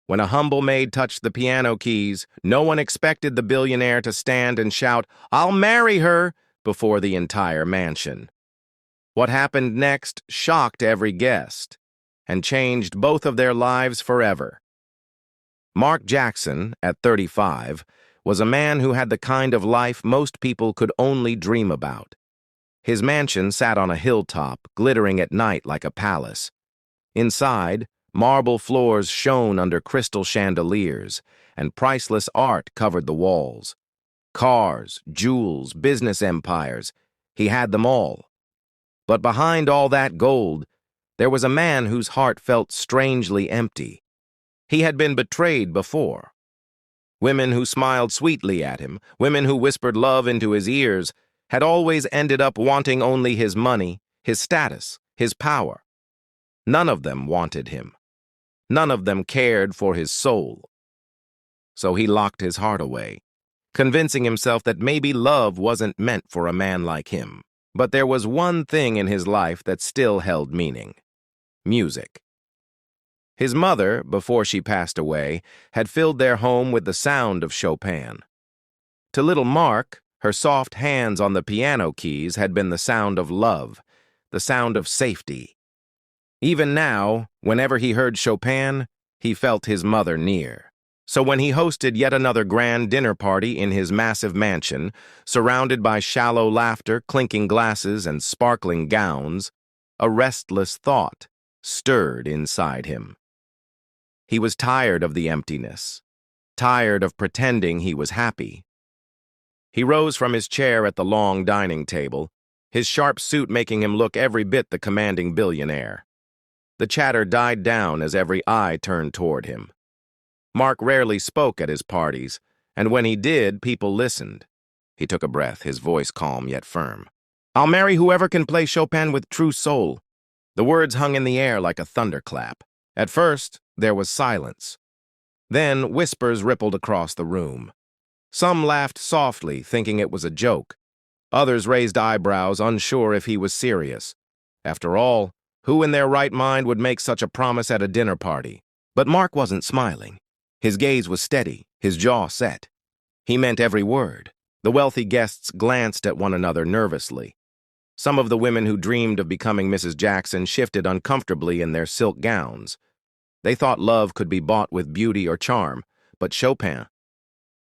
When a humble maid touched the piano keys, no one expected the billionaire to stand and shout, "I'll marry her," before the entire mansion. What happened next shocked every guest and changed both of their lives forever. Mark Jackson, at 35, was a man who had the kind of life most people could only dream about. His mansion sat on a hilltop, glittering at night like a palace. Inside, marble floors shone under crystal chandeliers, and priceless art covered the walls. Cars, jewels, business empires, he had them all. But behind all that gold, there was a man whose heart felt strangely empty. He had been betrayed before. Women who smiled sweetly at him, women who whispered love into his ears, had always ended up wanting only his money, his status, his power. None of them wanted him. None of them cared for his soul. So he locked his heart away, convincing himself that maybe love wasn't meant for a man like him. But there was one thing in his life that still held meaning: music. His mother, before she passed away, had filled their home with the sound of Chopin. To little Mark, her soft hands on the piano keys had been the sound of love, the sound of safety. Even now, whenever he heard Chopin, he felt his mother near. So when he hosted yet another grand dinner party in his massive mansion, surrounded by shallow laughter, clinking glasses, and sparkling gowns, a restless thought stirred inside him. He was tired of the emptiness, tired of pretending he was happy. He rose from his chair at the long dining table, his sharp suit making him look every bit the commanding billionaire. The chatter died down as every eye turned toward him. Mark rarely spoke at his parties, and when he did, people listened. He took a breath, his voice calm yet firm. "I'll marry whoever can play Chopin with true soul." The words hung in the air like a thunderclap. At first, there was silence. Then whispers rippled across the room. Some laughed softly, thinking it was a joke. Others raised eyebrows, unsure if he was serious. After all, who in their right mind would make such a promise at a dinner party? But Mark wasn't smiling. His gaze was steady, his jaw set. He meant every word. The wealthy guests glanced at one another nervously. Some of the women who dreamed of becoming Mrs. Jackson shifted uncomfortably in their silk gowns. They thought love could be bought with beauty or charm, but Chopin.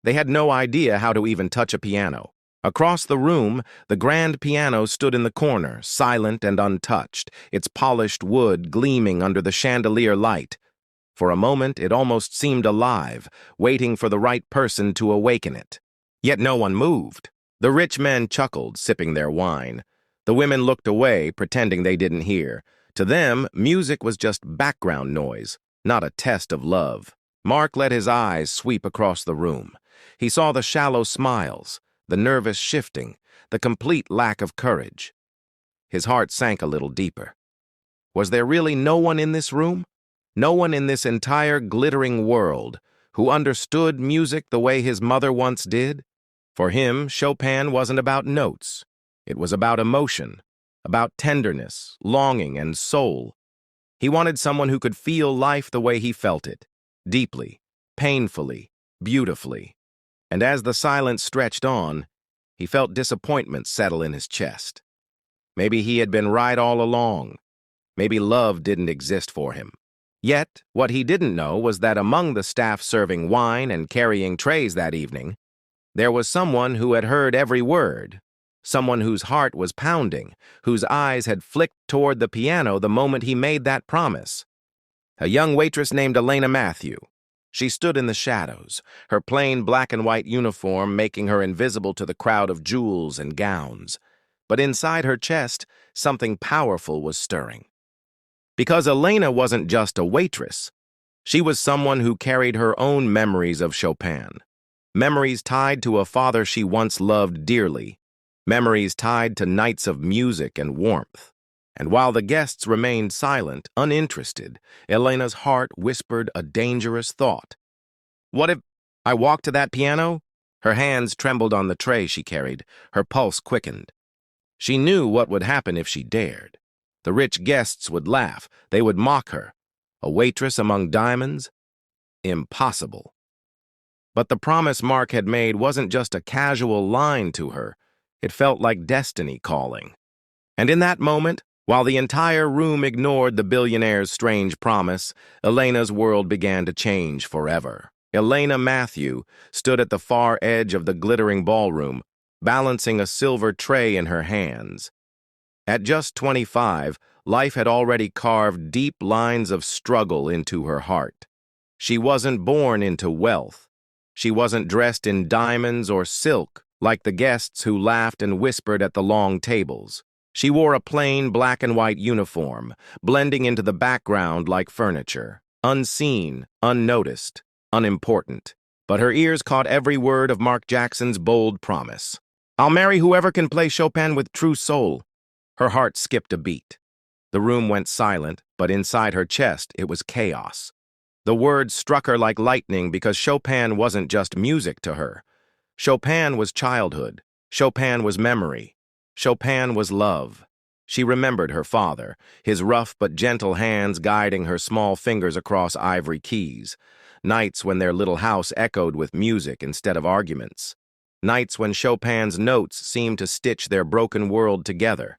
They had no idea how to even touch a piano. Across the room, the grand piano stood in the corner, silent and untouched, its polished wood gleaming under the chandelier light. For a moment, it almost seemed alive, waiting for the right person to awaken it. Yet no one moved. The rich men chuckled, sipping their wine. The women looked away, pretending they didn't hear. To them, music was just background noise, not a test of love. Mark let his eyes sweep across the room. He saw the shallow smiles, the nervous shifting, the complete lack of courage. His heart sank a little deeper. Was there really no one in this room? No one in this entire glittering world who understood music the way his mother once did? For him, Chopin wasn't about notes. It was about emotion, about tenderness, longing, and soul. He wanted someone who could feel life the way he felt it, deeply, painfully, beautifully. And as the silence stretched on, he felt disappointment settle in his chest. Maybe he had been right all along. Maybe love didn't exist for him. Yet, what he didn't know was that among the staff serving wine and carrying trays that evening, there was someone who had heard every word, someone whose heart was pounding, whose eyes had flicked toward the piano the moment he made that promise. A young waitress named Elena Matthew. She stood in the shadows, her plain black and white uniform making her invisible to the crowd of jewels and gowns. But inside her chest, something powerful was stirring. Because Elena wasn't just a waitress. She was someone who carried her own memories of Chopin. Memories tied to a father she once loved dearly. Memories tied to nights of music and warmth. And while the guests remained silent, uninterested, Elena's heart whispered a dangerous thought. What if I walked to that piano? Her hands trembled on the tray she carried. Her pulse quickened. She knew what would happen if she dared. The rich guests would laugh. They would mock her. A waitress among diamonds? Impossible. But the promise Mark had made wasn't just a casual line to her. It felt like destiny calling. And in that moment, while the entire room ignored the billionaire's strange promise, Elena's world began to change forever. Elena Matthew stood at the far edge of the glittering ballroom, balancing a silver tray in her hands. At just 25, life had already carved deep lines of struggle into her heart. She wasn't born into wealth. She wasn't dressed in diamonds or silk like the guests who laughed and whispered at the long tables. She wore a plain black and white uniform, blending into the background like furniture, unseen, unnoticed, unimportant. But her ears caught every word of Mark Jackson's bold promise. "I'll marry whoever can play Chopin with true soul." Her heart skipped a beat. The room went silent, but inside her chest it was chaos. The words struck her like lightning because Chopin wasn't just music to her. Chopin was childhood. Chopin was memory. Chopin was love. She remembered her father, his rough but gentle hands guiding her small fingers across ivory keys. Nights when their little house echoed with music instead of arguments. Nights when Chopin's notes seemed to stitch their broken world together.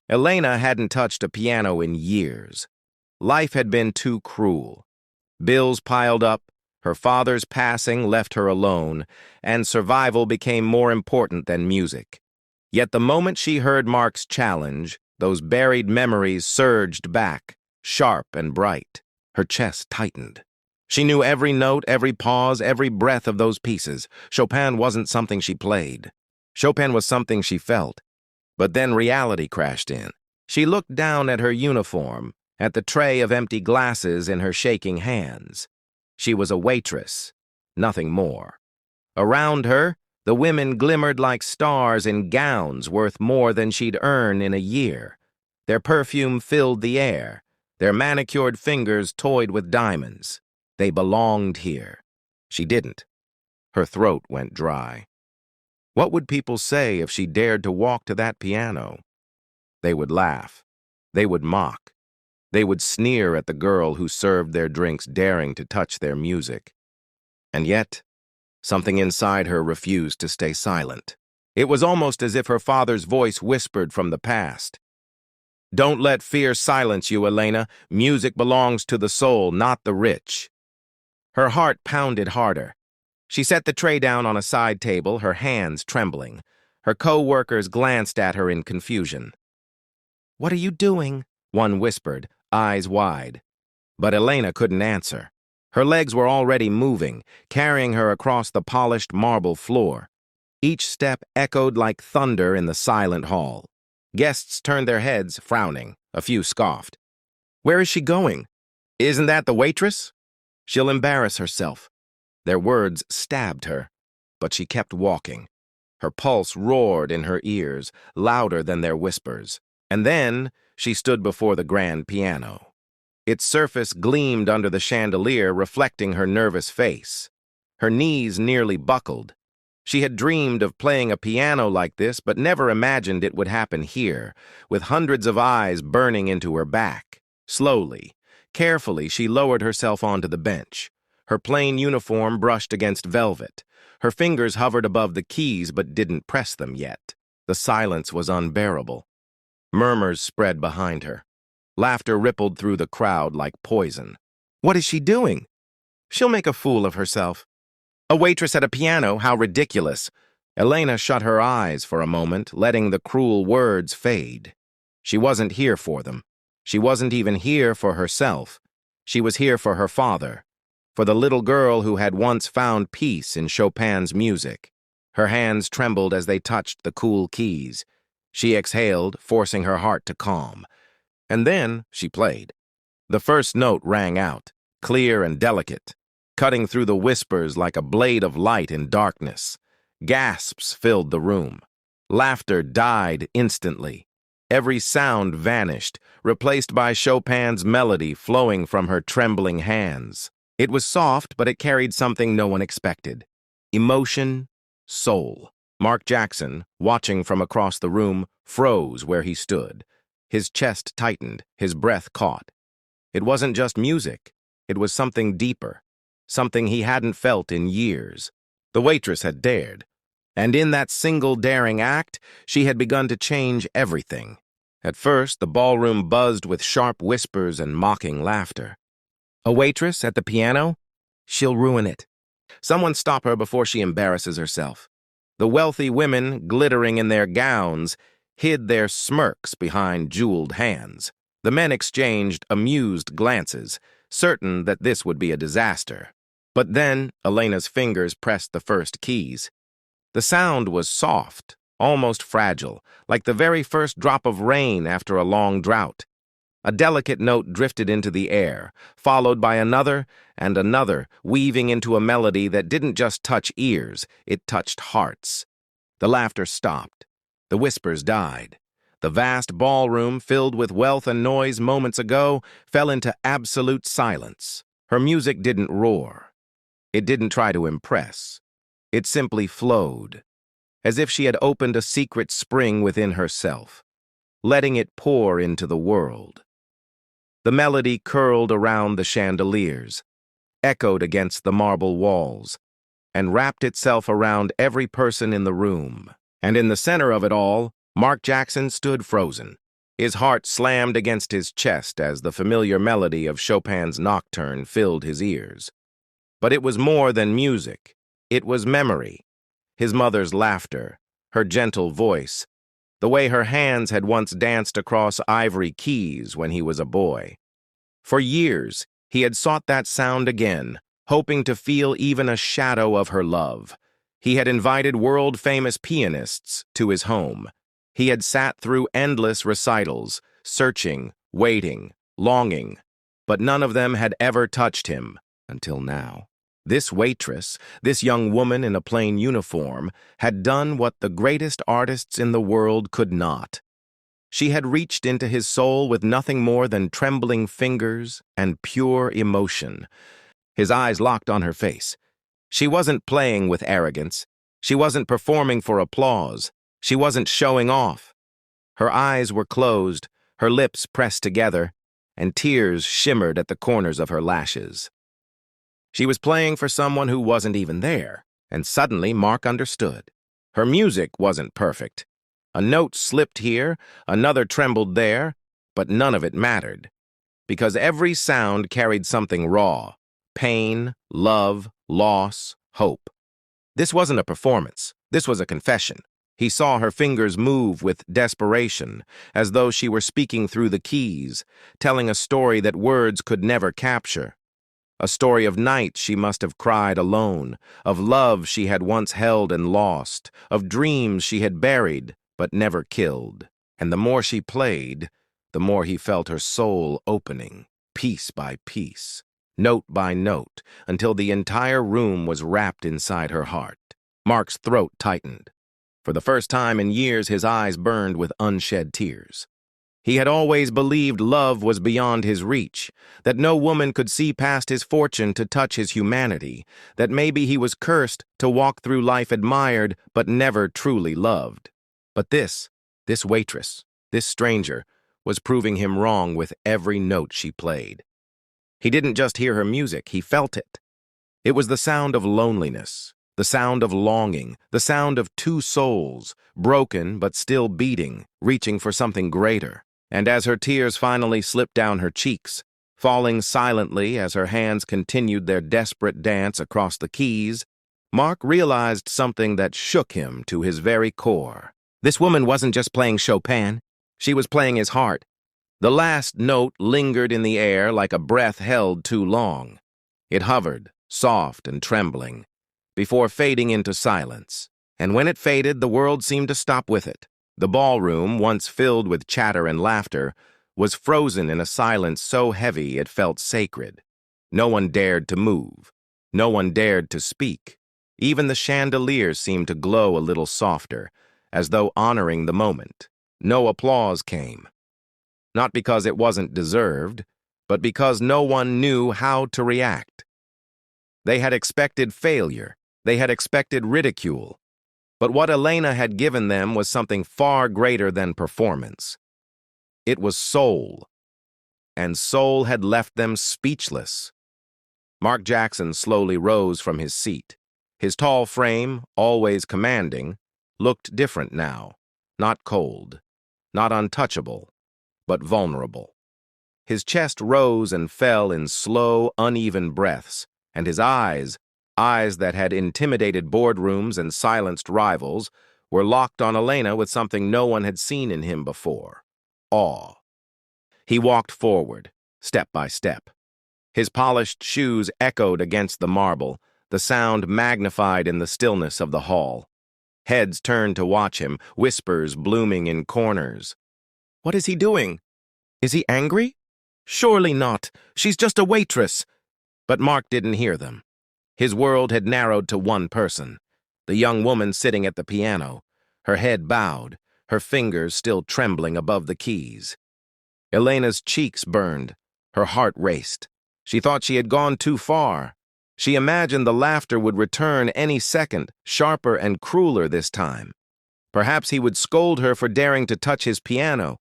Elena hadn't touched a piano in years. Life had been too cruel. Bills piled up, her father's passing left her alone, and survival became more important than music. Yet the moment she heard Mark's challenge, those buried memories surged back, sharp and bright. Her chest tightened. She knew every note, every pause, every breath of those pieces. Chopin wasn't something she played. Chopin was something she felt. But then reality crashed in. She looked down at her uniform, at the tray of empty glasses in her shaking hands. She was a waitress, nothing more. Around her, the women glimmered like stars in gowns worth more than she'd earn in a year. Their perfume filled the air. Their manicured fingers toyed with diamonds. They belonged here. She didn't. Her throat went dry. What would people say if she dared to walk to that piano? They would laugh. They would mock. They would sneer at the girl who served their drinks, daring to touch their music. And yet, something inside her refused to stay silent. It was almost as if her father's voice whispered from the past. "Don't let fear silence you, Elena. Music belongs to the soul, not the rich." Her heart pounded harder. She set the tray down on a side table, her hands trembling. Her co-workers glanced at her in confusion. "What are you doing?" one whispered, eyes wide. But Elena couldn't answer. Her legs were already moving, carrying her across the polished marble floor. Each step echoed like thunder in the silent hall. Guests turned their heads, frowning. A few scoffed. "Where is she going? Isn't that the waitress? She'll embarrass herself." Their words stabbed her, but she kept walking. Her pulse roared in her ears, louder than their whispers. And then she stood before the grand piano. Its surface gleamed under the chandelier, reflecting her nervous face. Her knees nearly buckled. She had dreamed of playing a piano like this, but never imagined it would happen here, with hundreds of eyes burning into her back. Slowly, carefully, she lowered herself onto the bench. Her plain uniform brushed against velvet. Her fingers hovered above the keys but didn't press them yet. The silence was unbearable. Murmurs spread behind her. Laughter rippled through the crowd like poison. What is she doing? She'll make a fool of herself. A waitress at a piano, how ridiculous. Elena shut her eyes for a moment, letting the cruel words fade. She wasn't here for them. She wasn't even here for herself. She was here for her father, for the little girl who had once found peace in Chopin's music. Her hands trembled as they touched the cool keys. She exhaled, forcing her heart to calm. And then she played. The first note rang out, clear and delicate, cutting through the whispers like a blade of light in darkness. Gasps filled the room. Laughter died instantly. Every sound vanished, replaced by Chopin's melody flowing from her trembling hands. It was soft, but it carried something no one expected. Emotion, soul. Mark Jackson, watching from across the room, froze where he stood. His chest tightened, his breath caught. It wasn't just music. It was something deeper. something he hadn't felt in years. The waitress had dared, and in that single daring act, she had begun to change everything. At first, the ballroom buzzed with sharp whispers and mocking laughter. A waitress at the piano? She'll ruin it. Someone stop her before she embarrasses herself. The wealthy women, glittering in their gowns, hid their smirks behind jeweled hands. The men exchanged amused glances, certain that this would be a disaster. But then Elena's fingers pressed the first keys. The sound was soft, almost fragile, like the very first drop of rain after a long drought. A delicate note drifted into the air, followed by another and another, weaving into a melody that didn't just touch ears, it touched hearts. The laughter stopped. The whispers died. The vast ballroom, filled with wealth and noise moments ago, fell into absolute silence. Her music didn't roar. It didn't try to impress. It simply flowed, as if she had opened a secret spring within herself, letting it pour into the world. The melody curled around the chandeliers, echoed against the marble walls, and wrapped itself around every person in the room. And in the center of it all, Mark Jackson stood frozen. His heart slammed against his chest as the familiar melody of Chopin's Nocturne filled his ears. But it was more than music. It was memory. His mother's laughter, her gentle voice, the way her hands had once danced across ivory keys when he was a boy. For years, he had sought that sound again, hoping to feel even a shadow of her love. He had invited world-famous pianists to his home. He had sat through endless recitals, searching, waiting, longing, but none of them had ever touched him until now. This waitress, this young woman in a plain uniform, had done what the greatest artists in the world could not. She had reached into his soul with nothing more than trembling fingers and pure emotion. His eyes locked on her face. She wasn't playing with arrogance. She wasn't performing for applause. She wasn't showing off. Her eyes were closed, her lips pressed together, and tears shimmered at the corners of her lashes. She was playing for someone who wasn't even there, and suddenly Mark understood. Her music wasn't perfect. A note slipped here, another trembled there, but none of it mattered, because every sound carried something raw: pain, love, loss, hope. This wasn't a performance. This was a confession. He saw her fingers move with desperation, as though she were speaking through the keys, telling a story that words could never capture. A story of nights she must have cried alone, of love she had once held and lost, of dreams she had buried but never killed. And the more she played, the more he felt her soul opening, piece by piece, note by note, until the entire room was wrapped inside her heart. Mark's throat tightened. For the first time in years, his eyes burned with unshed tears. He had always believed love was beyond his reach, that no woman could see past his fortune to touch his humanity, that maybe he was cursed to walk through life admired but never truly loved. But this waitress, this stranger, was proving him wrong with every note she played. He didn't just hear her music, he felt it. It was the sound of loneliness, the sound of longing, the sound of two souls, broken but still beating, reaching for something greater. And as her tears finally slipped down her cheeks, falling silently as her hands continued their desperate dance across the keys, Mark realized something that shook him to his very core. This woman wasn't just playing Chopin, she was playing his heart. The last note lingered in the air like a breath held too long. It hovered, soft and trembling, before fading into silence. And when it faded, the world seemed to stop with it. The ballroom, once filled with chatter and laughter, was frozen in a silence so heavy it felt sacred. No one dared to move. No one dared to speak. Even the chandeliers seemed to glow a little softer, as though honoring the moment. No applause came. Not because it wasn't deserved, but because no one knew how to react. They had expected failure. They had expected ridicule. But what Elena had given them was something far greater than performance. It was soul, and soul had left them speechless. Mark Jackson slowly rose from his seat. His tall frame, always commanding, looked different now. Not cold, not untouchable, but vulnerable. His chest rose and fell in slow, uneven breaths, and his eyes that had intimidated boardrooms and silenced rivals, were locked on Elena with something no one had seen in him before: awe. He walked forward, step by step. His polished shoes echoed against the marble, the sound magnified in the stillness of the hall. Heads turned to watch him, whispers blooming in corners. What is he doing? Is he angry? Surely not. She's just a waitress. But Mark didn't hear them. His world had narrowed to one person, the young woman sitting at the piano, her head bowed, her fingers still trembling above the keys. Elena's cheeks burned, her heart raced. She thought she had gone too far. She imagined the laughter would return any second, sharper and crueler this time. Perhaps he would scold her for daring to touch his piano.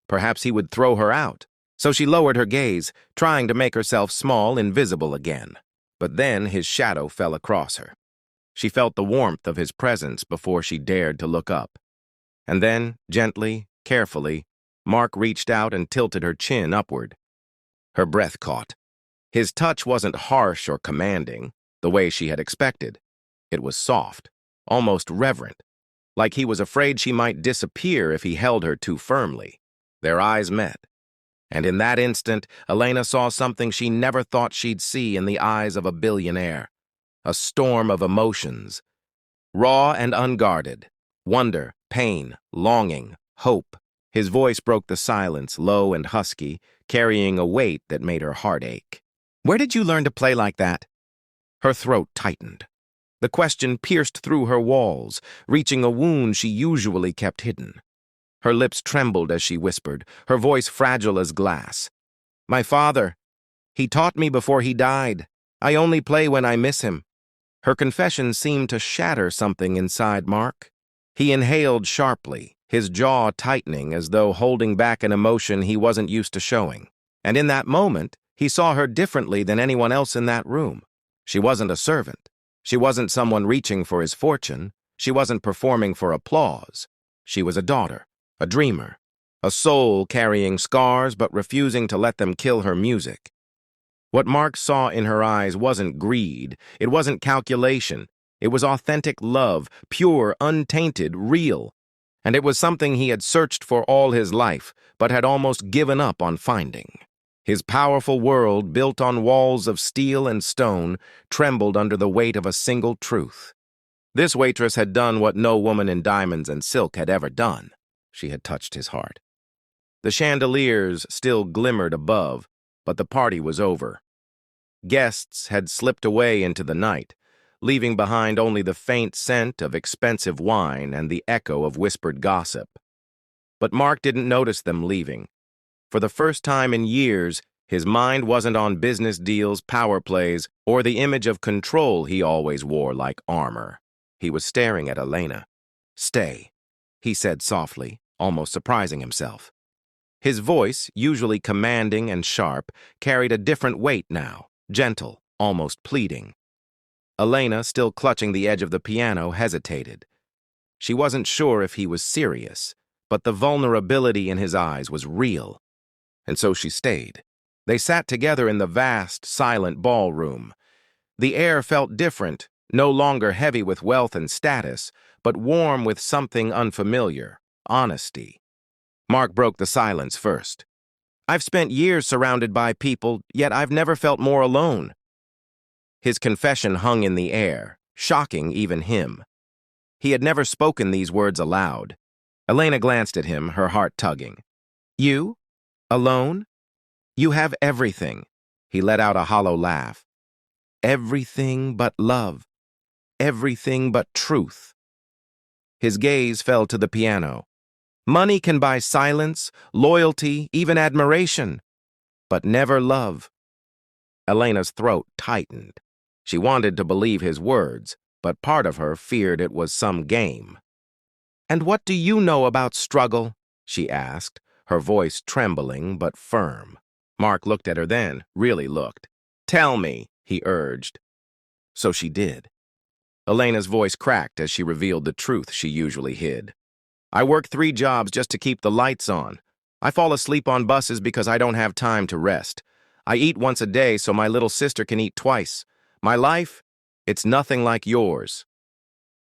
Perhaps he would throw her out. So she lowered her gaze, trying to make herself small, invisible again. But then his shadow fell across her. She felt the warmth of his presence before she dared to look up. And then, gently, carefully, Mark reached out and tilted her chin upward. Her breath caught. His touch wasn't harsh or commanding, the way she had expected. It was soft, almost reverent, like he was afraid she might disappear if he held her too firmly. Their eyes met. And in that instant, Elena saw something she never thought she'd see in the eyes of a billionaire. A storm of emotions. Raw and unguarded. Wonder, pain, longing, hope. His voice broke the silence, low and husky, carrying a weight that made her heart ache. Where did you learn to play like that? Her throat tightened. The question pierced through her walls, reaching a wound she usually kept hidden. Her lips trembled as she whispered, her voice fragile as glass. My father. He taught me before he died. I only play when I miss him. Her confession seemed to shatter something inside Mark. He inhaled sharply, his jaw tightening as though holding back an emotion he wasn't used to showing. And in that moment, he saw her differently than anyone else in that room. She wasn't a servant. She wasn't someone reaching for his fortune. She wasn't performing for applause. She was a daughter. A dreamer, a soul carrying scars but refusing to let them kill her music. What Mark saw in her eyes wasn't greed, it wasn't calculation, it was authentic love, pure, untainted, real. And it was something he had searched for all his life, but had almost given up on finding. His powerful world, built on walls of steel and stone, trembled under the weight of a single truth. This waitress had done what no woman in diamonds and silk had ever done. She had touched his heart. The chandeliers still glimmered above, but the party was over. Guests had slipped away into the night, leaving behind only the faint scent of expensive wine and the echo of whispered gossip. But Mark didn't notice them leaving. For the first time in years, his mind wasn't on business deals, power plays, or the image of control he always wore like armor. He was staring at Elena. Stay, he said softly, almost surprising himself. His voice, usually commanding and sharp, carried a different weight now, gentle, almost pleading. Elena, still clutching the edge of the piano, hesitated. She wasn't sure if he was serious, but the vulnerability in his eyes was real. And so she stayed. They sat together in the vast, silent ballroom. The air felt different, no longer heavy with wealth and status, but warm with something unfamiliar. Honesty. Mark broke the silence first. I've spent years surrounded by people, yet I've never felt more alone. His confession hung in the air, shocking even him. He had never spoken these words aloud. Elena glanced at him, her heart tugging. You? Alone? You have everything. He let out a hollow laugh. Everything but love. Everything but truth. His gaze fell to the piano. Money can buy silence, loyalty, even admiration, but never love. Elena's throat tightened. She wanted to believe his words, but part of her feared it was some game. And what do you know about struggle? She asked, her voice trembling but firm. Mark looked at her then, really looked. Tell me. he urged. So she did. Elena's voice cracked as she revealed the truth she usually hid. I work 3 jobs just to keep the lights on. I fall asleep on buses because I don't have time to rest. I eat once a day so my little sister can eat twice. My life, it's nothing like yours.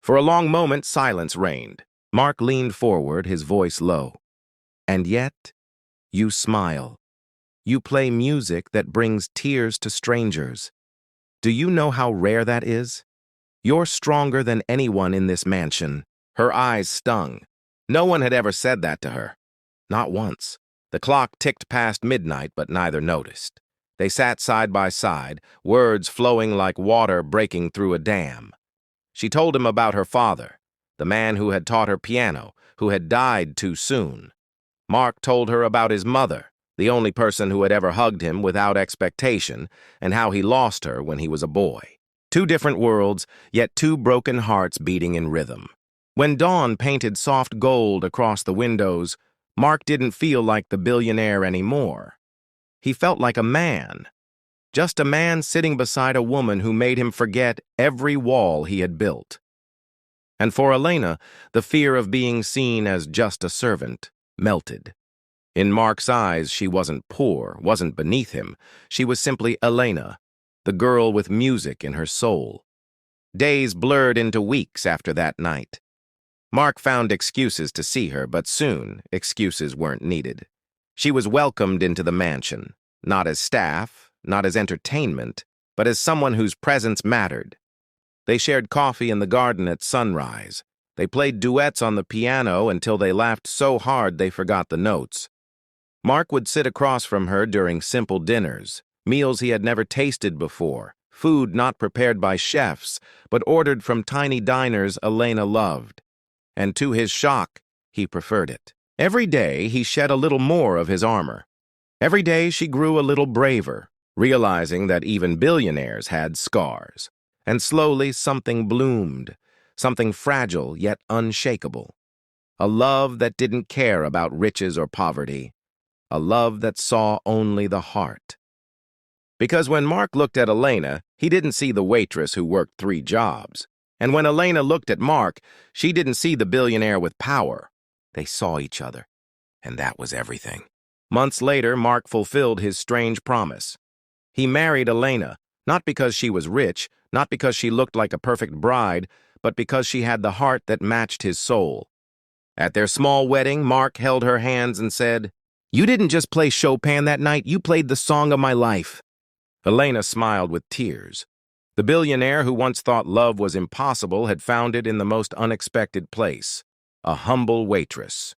For a long moment, silence reigned. Mark leaned forward, his voice low. And yet, you smile. You play music that brings tears to strangers. Do you know how rare that is? You're stronger than anyone in this mansion. Her eyes stung. No one had ever said that to her. Not once. The clock ticked past midnight, but neither noticed. They sat side by side, words flowing like water breaking through a dam. She told him about her father, the man who had taught her piano, who had died too soon. Mark told her about his mother, the only person who had ever hugged him without expectation, and how he lost her when he was a boy. 2 different worlds, yet 2 broken hearts beating in rhythm. When dawn painted soft gold across the windows, Mark didn't feel like the billionaire anymore. He felt like a man. Just a man sitting beside a woman who made him forget every wall he had built. And for Elena, the fear of being seen as just a servant melted. In Mark's eyes, she wasn't poor, wasn't beneath him. She was simply Elena, the girl with music in her soul. Days blurred into weeks after that night. Mark found excuses to see her, but soon excuses weren't needed. She was welcomed into the mansion, not as staff, not as entertainment, but as someone whose presence mattered. They shared coffee in the garden at sunrise. They played duets on the piano until they laughed so hard they forgot the notes. Mark would sit across from her during simple dinners, meals he had never tasted before, food not prepared by chefs, but ordered from tiny diners Elena loved. And to his shock, he preferred it. Every day, he shed a little more of his armor. Every day, she grew a little braver, realizing that even billionaires had scars. And slowly, something bloomed, something fragile yet unshakable. A love that didn't care about riches or poverty. A love that saw only the heart. Because when Mark looked at Elena, he didn't see the waitress who worked 3 jobs. And when Elena looked at Mark, she didn't see the billionaire with power. They saw each other, and that was everything. Months later, Mark fulfilled his strange promise. He married Elena, not because she was rich, not because she looked like a perfect bride, but because she had the heart that matched his soul. At their small wedding, Mark held her hands and said, "You didn't just play Chopin that night, you played the song of my life." Elena smiled with tears. The billionaire who once thought love was impossible had found it in the most unexpected place, a humble waitress.